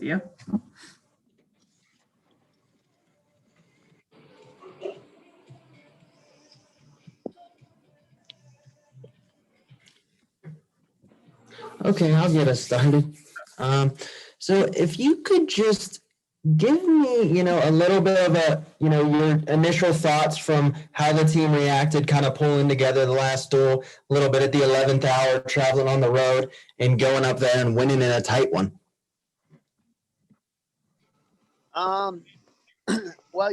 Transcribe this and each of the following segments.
you. Okay, I'll get us started. So if you could just give me, a little bit of your initial thoughts from how the team reacted, kind of pulling together the last duel, a little bit at the 11th hour, traveling on the road and going up there and winning in a tight one. Well,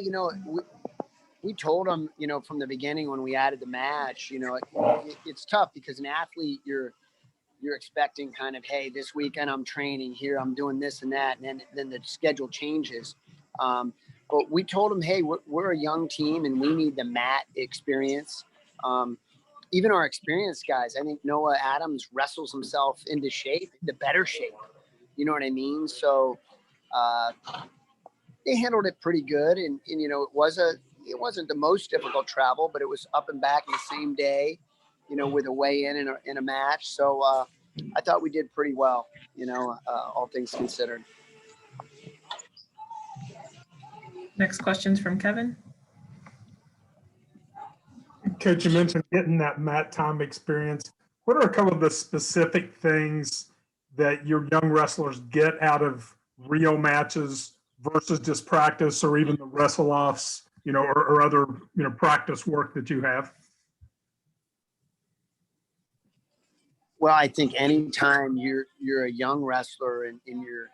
we told them, from the beginning when we added the match, it's tough because an athlete, you're expecting kind of, hey, this weekend I'm training here, I'm doing this and that, and then the schedule changes. But we told them, hey, we're a young team and we need the mat experience. Even our experienced guys, I think Noah Adams wrestles himself into shape, the better shape. You know what I mean? So they handled it pretty good. And it wasn't the most difficult travel, but it was up and back in the same day, with a weigh-in and a match. So I thought we did pretty well, all things considered. Next question's from Kevin. Coach, you mentioned getting that mat time experience. What are a couple of the specific things that your young wrestlers get out of real matches versus just practice or even the wrestle-offs, or other, practice work that you have? Well, I think anytime you're a young wrestler and you're,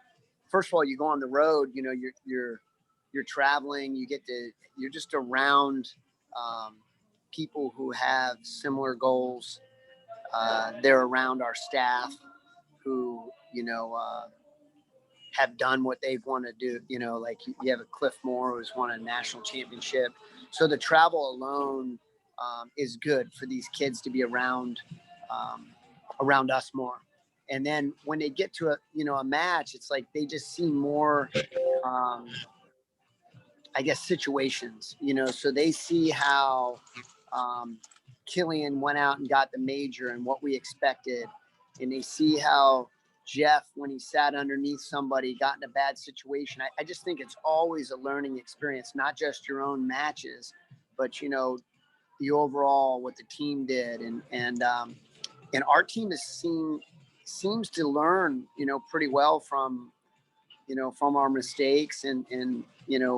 first of all, you go on the road, you're traveling, you're just around people who have similar goals. They're around our staff who, have done what they've wanted to do. Like you have a Cliff Moore who's won a national championship. So the travel alone is good for these kids to be around us more. And then when they get to a match, it's like they just see more, I guess, situations, so they see how Killian went out and got the major and what we expected. And they see how Jeff, when he sat underneath somebody, got in a bad situation. I just think it's always a learning experience, not just your own matches, but, the overall, what the team did. And our team seems to learn, pretty well from our mistakes and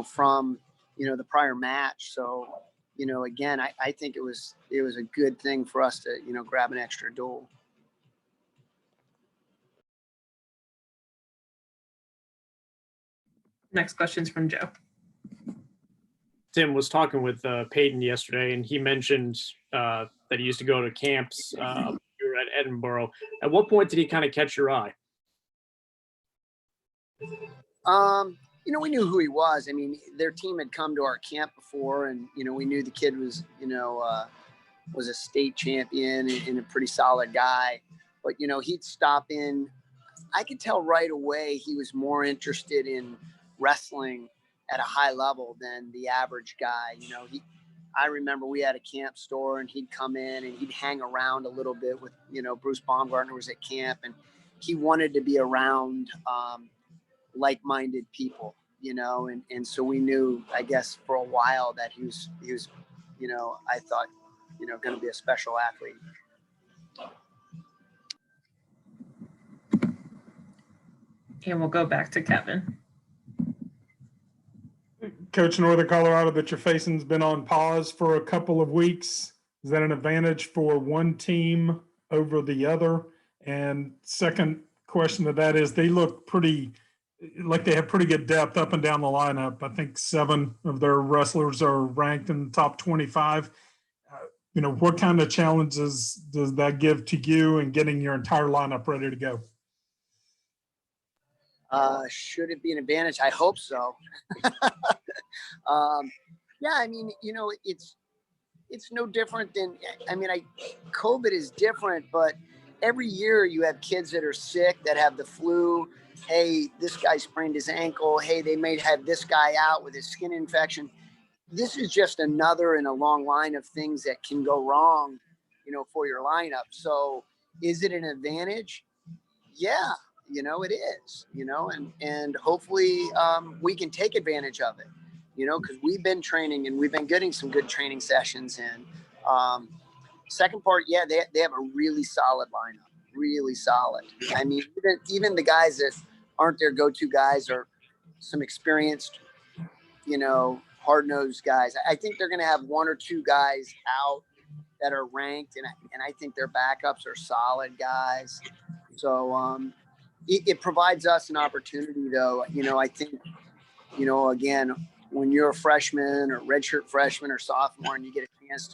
from, the prior match. So, again, I think it was a good thing for us to, grab an extra duel. Next question's from Joe. Tim was talking with Peyton yesterday, and he mentioned that he used to go to camps here at Edinboro. At what point did he kind of catch your eye? We knew who he was. I mean, their team had come to our camp before, and we knew the kid was, was a state champion and a pretty solid guy. But he'd stop in. I could tell right away he was more interested in wrestling at a high level than the average guy. I remember we had a camp store and he'd come in and he'd hang around a little bit with, Bruce Baumgartner was at camp, and he wanted to be around like-minded people, and so we knew, I guess, for a while that he was, I thought, going to be a special athlete. And we'll go back to Kevin. Coach, Northern Colorado that you're facing has been on pause for a couple of weeks. Is that an advantage for one team over the other? And second question to that is, they look pretty, like they have pretty good depth up and down the lineup. I think 7 of their wrestlers are ranked in the top 25. What kind of challenges does that give to you in getting your entire lineup ready to go? Should it be an advantage? I hope so. Yeah, I mean, it's no different than, COVID is different, but every year you have kids that are sick, that have the flu. Hey, this guy sprained his ankle. Hey, they may have this guy out with his skin infection. This is just another in a long line of things that can go wrong, for your lineup. So is it an advantage? Yeah. it is, and hopefully we can take advantage of it, because we've been training and we've been getting some good training sessions in. Second part, yeah, they have a really solid lineup, really solid. I mean, even the guys that aren't their go-to guys are some experienced, hard-nosed guys. I think they're going to have one or two guys out that are ranked, and I think their backups are solid guys. So it provides us an opportunity, though. I think, again, when you're a freshman or redshirt freshman or sophomore and you get a chance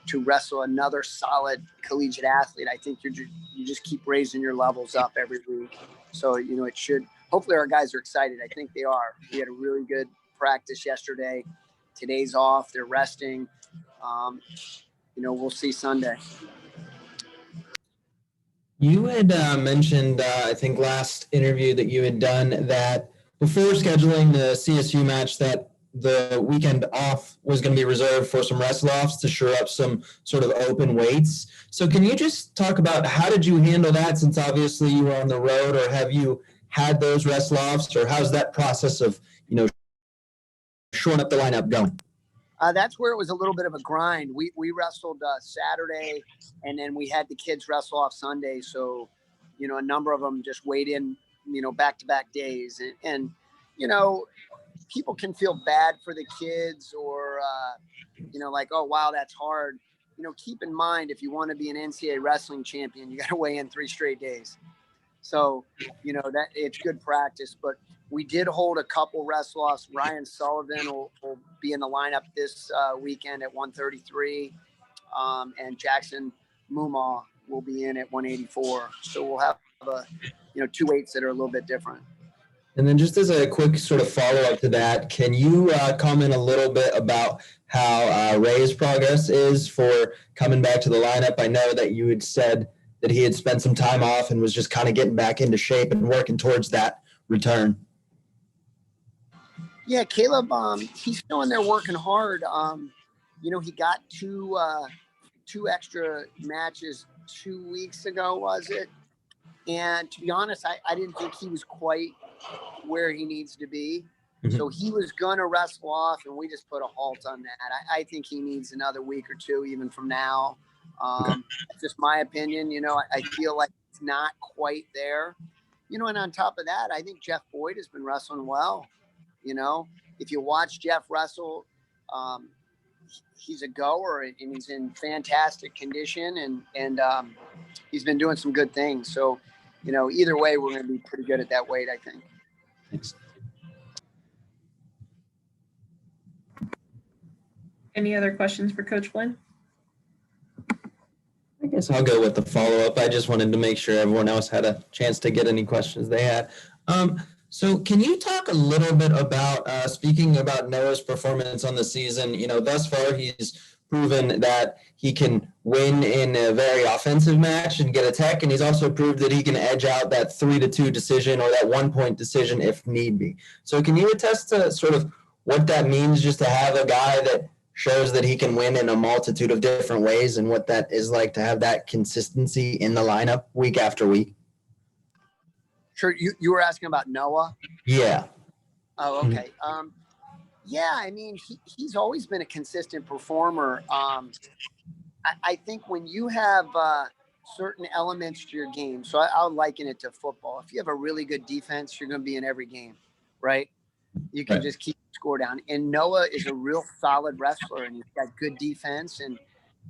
to wrestle another solid collegiate athlete, I think you just keep raising your levels up every week. So, it should, hopefully our guys are excited. I think they are. We had a really good practice yesterday. Today's off. They're resting. We'll see Sunday. You had mentioned, I think last interview that you had done that before scheduling the CSU match that the weekend off was going to be reserved for some wrestle-offs to shore up some sort of open weights. So can you just talk about how did you handle that, since obviously you were on the road, or have you had those wrestle-offs, or how's that process of, shoring up the lineup going? That's where it was a little bit of a grind. We wrestled Saturday, and then we had the kids wrestle off Sunday. So, a number of them just weighed in, back-to-back days. And people can feel bad for the kids, or, like, oh, wow, that's hard. Keep in mind, if you want to be an NCAA wrestling champion, you got to weigh in 3 straight days. So, that it's good practice. But we did hold a couple wrestle-offs. Ryan Sullivan will be in the lineup this weekend at 133, and Jackson Mumaw will be in at 184. So we'll have, 2 weights that are a little bit different. And then just as a quick sort of follow-up to that, can you comment a little bit about how Ray's progress is for coming back to the lineup? I know that you had said that he had spent some time off and was just kind of getting back into shape and working towards that return. Yeah, Caleb, he's still in there working hard. He got two extra matches 2 weeks ago, was it? And to be honest, I didn't think he was quite where he needs to be. Mm-hmm. So he was going to wrestle off, and we just put a halt on that. I think he needs another week or two, even from now. That's just my opinion. I feel like it's not quite there. And on top of that, I think Jeff Boyd has been wrestling well. If you watch Jeff wrestle, he's a goer, and he's in fantastic condition, and he's been doing some good things. So, either way, we're going to be pretty good at that weight, I think. Thanks. Any other questions for Coach Flynn? I guess I'll go with the follow-up. I just wanted to make sure everyone else had a chance to get any questions they had. So can you talk a little bit about, speaking about Noah's performance on the season, thus far he's proven that he can win in a very offensive match and get a tech, and he's also proved that he can edge out that 3-2 decision or that 1-point decision if need be. So can you attest to sort of what that means, just to have a guy that shows that he can win in a multitude of different ways, and what that is like to have that consistency in the lineup week after week? Sure. You were asking about Noah? Yeah. Oh, okay. Mm-hmm. Yeah, I mean, he's always been a consistent performer. I think when you have certain elements to your game, so I'll liken it to football. If you have a really good defense, you're going to be in every game, right? You can just keep the score down. And Noah is a real solid wrestler, and he's got good defense. And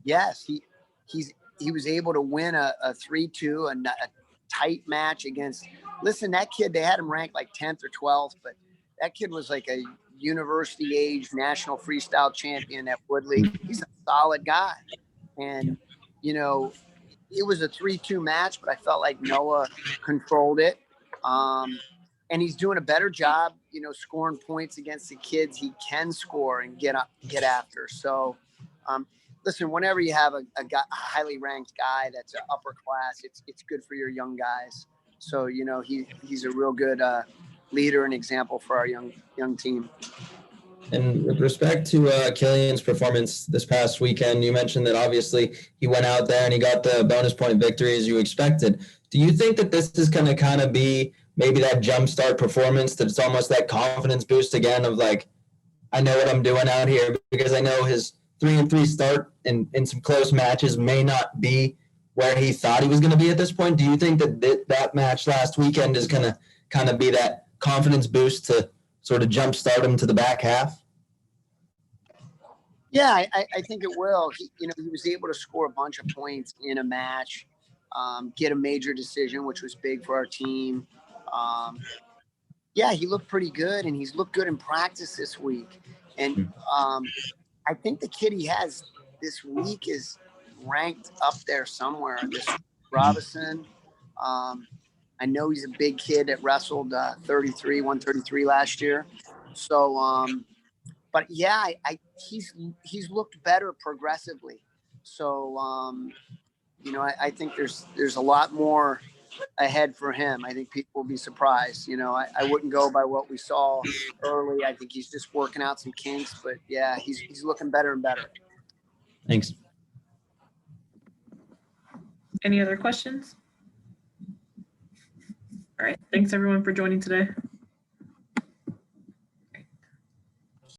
yes, he was able to win a 3-2, a tight match against. Listen, that kid, they had him ranked like 10th or 12th, but that kid was like a university age national freestyle champion at Woodley. He's a solid guy. And, it was a 3-2 match, but I felt like Noah controlled it. And he's doing a better job, scoring points against the kids he can score and get after. So, listen, whenever you have a highly ranked guy that's an upper class, it's good for your young guys. So, he's a real good leader and example for our young team. And with respect to Killian's performance this past weekend, you mentioned that obviously he went out there and he got the bonus point victory as you expected. Do you think that this is going to kind of be maybe that jumpstart performance, that it's almost that confidence boost again of like, I know what I'm doing out here? Because I know his 3-3 start in some close matches may not be where he thought he was going to be at this point. Do you think that that match last weekend is going to kind of be that confidence boost to sort of jumpstart him to the back half? Yeah, I think it will. He was able to score a bunch of points in a match, get a major decision, which was big for our team. Yeah, he looked pretty good, and he's looked good in practice this week. And I think the kid he has this week is ranked up there somewhere. This Robinson. I know he's a big kid that wrestled 133 last year. So, but yeah, he's looked better progressively. So, I think there's a lot more ahead for him. I think people will be surprised. I wouldn't go by what we saw early. I think he's just working out some kinks, but yeah, he's looking better and better. Thanks. Any other questions? All right. Thanks everyone for joining today.